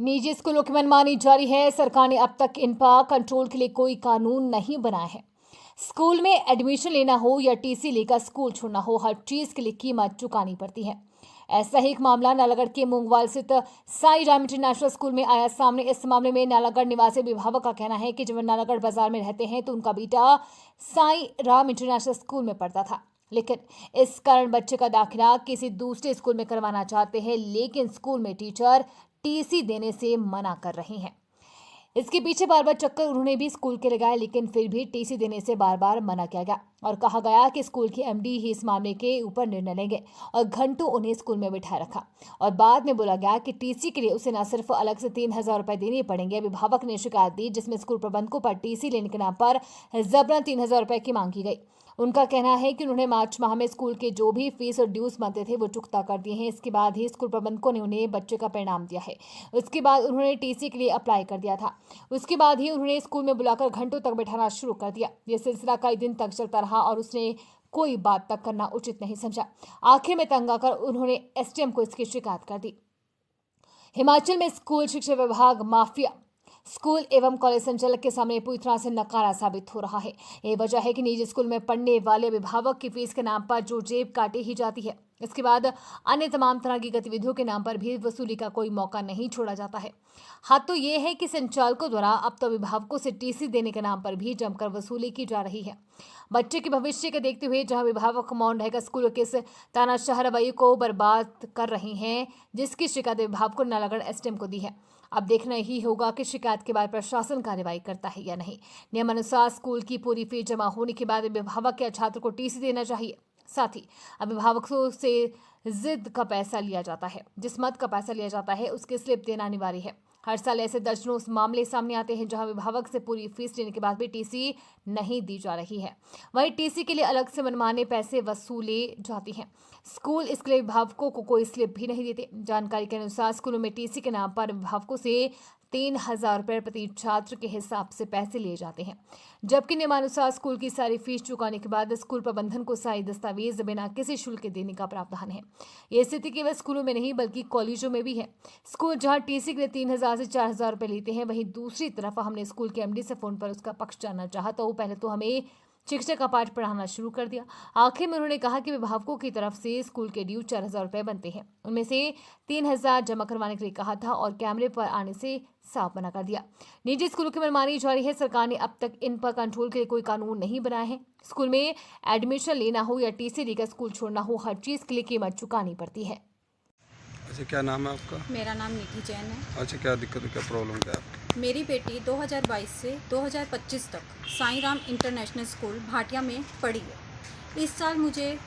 निजी स्कूलों की मनमानी जारी है। सरकार ने अब तक इन पर कंट्रोल के लिए कोई कानून नहीं बनाया है। स्कूल में एडमिशन लेना हो या टीसी लेकर स्कूल छोड़ना हो, हर चीज के लिए कीमत चुकानी पड़ती है। ऐसा ही एक मामला नालागढ़ के मूंगवाल स्थित साई राम इंटरनेशनल स्कूल में आया सामने। इस मामले में नालागढ़ निवासी अभिभावक का कहना है कि जब नालागढ़ बाजार में रहते हैं तो उनका बेटा साई राम इंटरनेशनल स्कूल में पढ़ता था, लेकिन इस कारण बच्चे का दाखिला किसी दूसरे स्कूल में करवाना चाहते हैं, लेकिन स्कूल में टीचर टीसी देने से मना कर रहे हैं। इसके पीछे बार बार चक्कर उन्होंने भी स्कूल के लगाए, लेकिन फिर भी टीसी देने से बार बार मना किया गया और कहा गया कि स्कूल की एमडी ही इस मामले के ऊपर निर्णय लेंगे और घंटों उन्हें स्कूल में बिठाए रखा और बाद में बोला गया कि टीसी के लिए उसे न सिर्फ अलग से 3,000 रुपए देने पड़ेंगे। अभिभावक ने शिकायत दी जिसमें स्कूल प्रबंधकों पर टीसी लेने के नाम पर जबरन 3,000 रुपए की मांग की गई। उनका कहना है कि उन्होंने मार्च माह में स्कूल के जो भी फीस और ड्यूज बनते थे वो चुकता कर दिए हैं। इसके बाद ही स्कूल प्रबंधकों ने उन्हें बच्चे का परिणाम दिया है। उसके बाद उन्होंने टीसी के लिए अप्लाई कर दिया था। उसके बाद ही उन्होंने स्कूल में बुलाकर घंटों तक बैठाना शुरू कर दिया। यह सिलसिला कई दिन तक चलता रहा और उसने कोई बात तक करना उचित नहीं समझा। आखिर में तंग आकर उन्होंने एसडीएम को इसकी शिकायत कर दी। हिमाचल में स्कूल शिक्षा विभाग माफिया स्कूल एवं कॉलेज संचालक के सामने पूरी तरह से नकारा साबित हो रहा है। ये वजह है कि निजी स्कूल में पढ़ने वाले अभिभावक की फीस के नाम पर जो जेब काटी ही जाती है, इसके बाद अन्य तमाम तरह की गतिविधियों के नाम पर भी वसूली का कोई मौका नहीं छोड़ा जाता है। हाथ तो ये है कि संचालकों द्वारा अब तो अभिभावकों से टीसी देने के नाम पर भी जमकर वसूली की जा रही है। बच्चे के भविष्य के देखते हुए जहां अभिभावक मौन रहकर स्कूलों के इस तानाशाह रवैये को बर्बाद कर रहे हैं, जिसकी शिकायत अभिभावकों ने नालागढ़ एसडीएम को दी है। अब देखना ही होगा कि शिकायत के बाद प्रशासन कार्रवाई करता है या नहीं। नियमानुसार स्कूल की पूरी फीस जमा होने के बाद अभिभावक या छात्र को टीसी देना चाहिए। साथ ही अभिभावकों से जिद का पैसा लिया जाता है, जिस मद का पैसा लिया जाता है उसकी स्लिप देना अनिवार्य है। हर साल ऐसे दर्जनों मामले सामने आते हैं जहां अभिभावक से पूरी फीस लेने के बाद भी टीसी नहीं दी जा रही है। वहीं टीसी के लिए अलग से मनमाने पैसे वसूले जाती हैं। स्कूल इसके लिए अभिभावकों को कोई स्लिप भी नहीं देते। जानकारी के अनुसार स्कूलों में टीसी के नाम पर अभिभावकों से 3,000 रुपए प्रति छात्र के हिसाब से पैसे लिए जाते हैं, जबकि नियमानुसार स्कूल की सारी फीस चुकाने के बाद स्कूल प्रबंधन को सारी दस्तावेज बिना किसी शुल्क के देने का प्रावधान है। ये स्थिति केवल स्कूलों में नहीं बल्कि कॉलेजों में भी है। स्कूल जहां टीसी के लिए 3,000 से 4,000 रुपए लेते हैं, वहीं दूसरी तरफ हमने स्कूल के एमडी से फोन पर उसका पक्ष जानना चाहा तो पहले तो हमें शिक्षा का पाठ पढ़ाना शुरू कर दिया। आखिर में उन्होंने कहा कि अभिभावकों की तरफ से स्कूल के ड्यू 4,000 रुपए बनते हैं, उनमें से 3,000 जमा करवाने के लिए कहा था और कैमरे पर आने से साफ मना कर दिया। निजी स्कूलों की मनमानी जारी है। सरकार ने अब तक इन पर कंट्रोल के लिए कोई कानून नहीं बनाया है। स्कूल में एडमिशन लेना हो या टीसी लेकर स्कूल छोड़ना हो, हर चीज के लिए कीमत चुकानी पड़ती है। अच्छा, क्या नाम है आपका? मेरा नाम निधि जैन है। अच्छा, क्या दिक्कत है, क्या प्रॉब्लम क्या है आपकी? मेरी बेटी 2022 से 2025 तक साई राम इंटरनेशनल स्कूल भाटिया में पढ़ी है। इस साल मुझे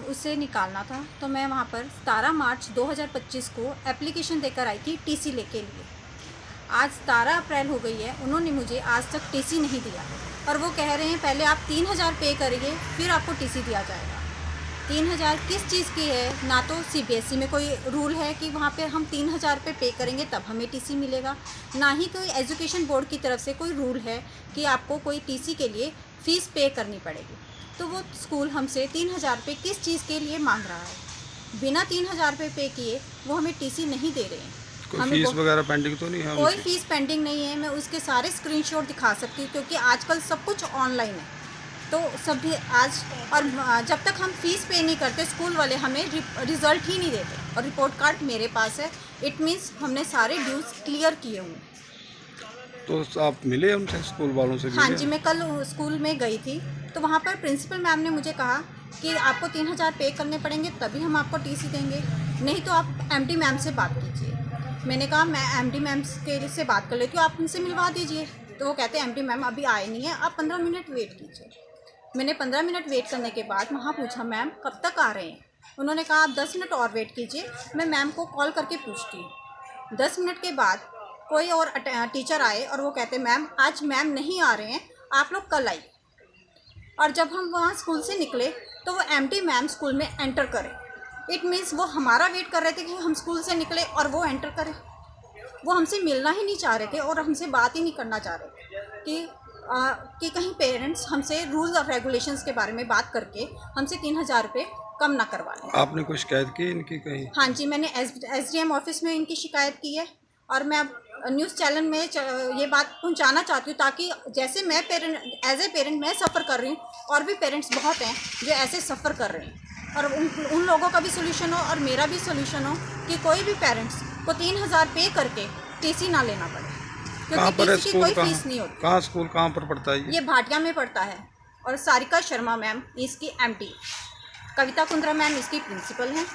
उसे निकालना था तो मैं वहाँ पर 17 मार्च 2025 को एप्लीकेशन देकर आई थी टीसी लेके लिए। आज 17 अप्रैल हो गई है, उन्होंने मुझे आज तक टीसी नहीं दिया और वो कह रहे हैं पहले आप 3,000 पे करिए फिर आपको टीसी दिया जाएगा। 3,000 किस चीज़ की है? ना तो सीबीएसई में कोई रूल है कि वहाँ पे हम 3,000 पे करेंगे तब हमें टीसी मिलेगा, ना ही कोई एजुकेशन बोर्ड की तरफ से कोई रूल है कि आपको कोई टीसी के लिए फ़ीस पे करनी पड़ेगी। तो वो स्कूल हमसे 3,000 पे किस चीज़ के लिए मांग रहा है? बिना 3,000 पे किए वो हमें टीसी नहीं दे रहे हैं। कोई फीस वगैरह पेंडिंग तो नहीं है? कोई फीस पेंडिंग नहीं है। मैं उसके सारे स्क्रीनशॉट दिखा सकती हूँ क्योंकि आजकल सब कुछ ऑनलाइन है। तो सभी आज और जब तक हम फीस पे नहीं करते स्कूल वाले हमें रिज़ल्ट ही नहीं देते और रिपोर्ट कार्ड मेरे पास है। इट मीन्स हमने सारे ड्यूज क्लियर किए हुए। तो आप मिले उनसे, स्कूल वालों से? हाँ जी, मैं कल स्कूल में गई थी तो वहाँ पर प्रिंसिपल मैम ने मुझे कहा कि आपको 3,000 पे करने पड़ेंगे तभी हम आपको टीसी देंगे, नहीं तो आप एमडी मैम से बात कीजिए। मैंने कहा मैं एमडी मैम से बात कर लेती हूँ, आप उनसे मिलवा दीजिए। तो वो कहते हैं एमडी मैम अभी आए नहीं है, आप 15 मिनट वेट कीजिए। मैंने 15 मिनट वेट करने के बाद वहाँ पूछा मैम कब तक आ रहे हैं? उन्होंने कहा आप 10 मिनट और वेट कीजिए, मैं मैम को कॉल करके पूछती हूँ। 10 मिनट के बाद कोई और टीचर आए और वो कहते मैम आज मैम नहीं आ रहे हैं, आप लोग कल आइए। और जब हम वहाँ स्कूल से निकले तो वो एमडी मैम स्कूल में एंटर करें। इट मीन्स वो हमारा वेट कर रहे थे कि हम स्कूल से निकले और वो एंटर करें। वो हमसे मिलना ही नहीं चाह रहे थे और हमसे बात ही नहीं करना चाह रहे कि कहीं पेरेंट्स हमसे रूल्स और रेगुलेशंस के बारे में बात करके हमसे 3,000 रुपये कम ना करवा लें। आपने कोई शिकायत की इनकी कहीं? हाँ जी, मैंने एसडीएम ऑफिस में इनकी शिकायत की है और मैं अब न्यूज़ चैनल में ये बात पहुंचाना चाहती हूँ, ताकि जैसे मैं पेरेंट एज ए पेरेंट मैं सफ़र कर रही हूँ, और भी पेरेंट्स बहुत हैं जो ऐसे सफ़र कर रहे हैं, और उन लोगों का भी सोल्यूशन हो और मेरा भी सोल्यूशन हो कि कोई भी पेरेंट्स को 3000 पे करके टीसी ना लेना पड़े, कहाँ क्योंकि पर है टीसी की स्कूल? कोई फीस नहीं होती। कहाँ स्कूल कहाँ पर पड़ता है ये भाटिया में पड़ता है, और सारिका शर्मा मैम इसकी एमटी, कविता कुंद्रा मैम इसकी प्रिंसिपल हैं,